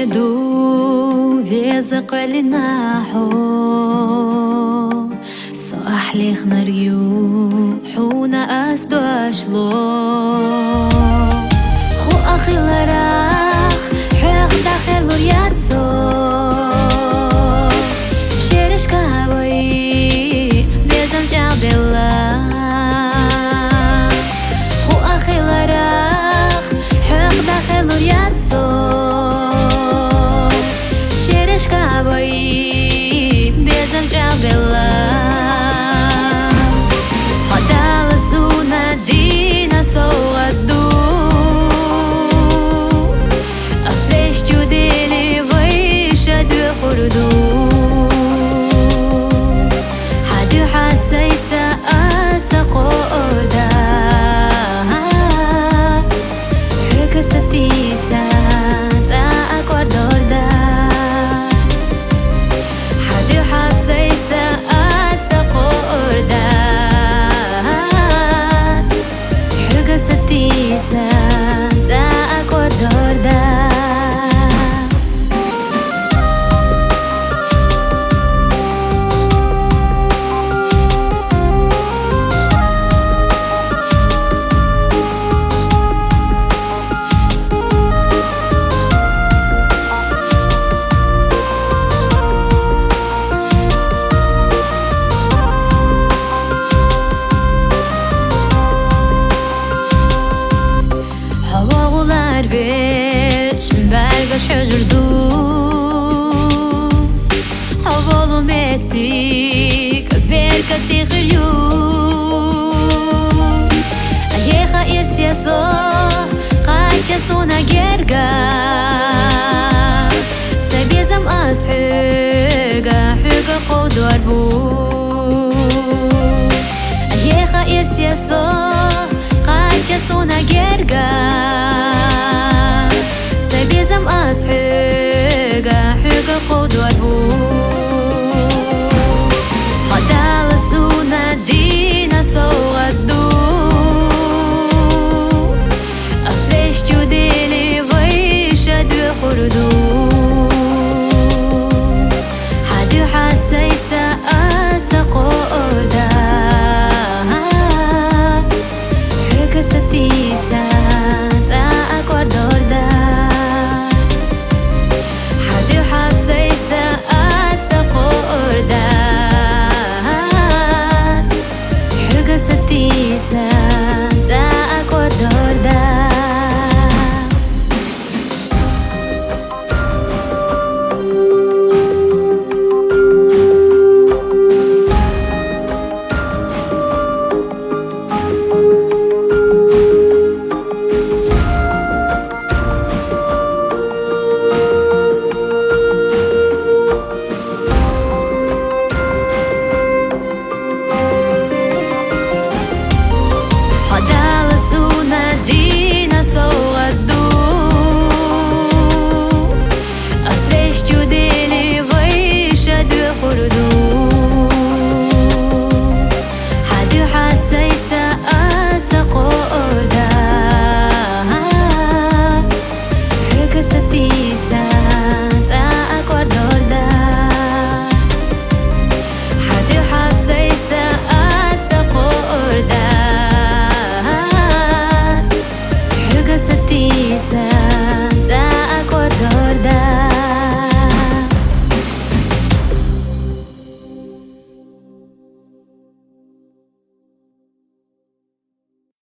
يدو فيزق لناحو صاح لي خنريو حونا أسدو أشلو خو أخي لراخ حيخ داخل ورياتسو شيرش كهوي بيزم جابلا خو أخي لراخ حيخ داخل ورياتسو شيرش كهوي بيزم جابلا شجردو حوالو متك بركة خيو أيها إرسياسو قايتش سونا جرجا سبيزم أسحقا حقا قدر بو أيها إرسياسو قايتش سونا جرجا أسحقا حقا قدوة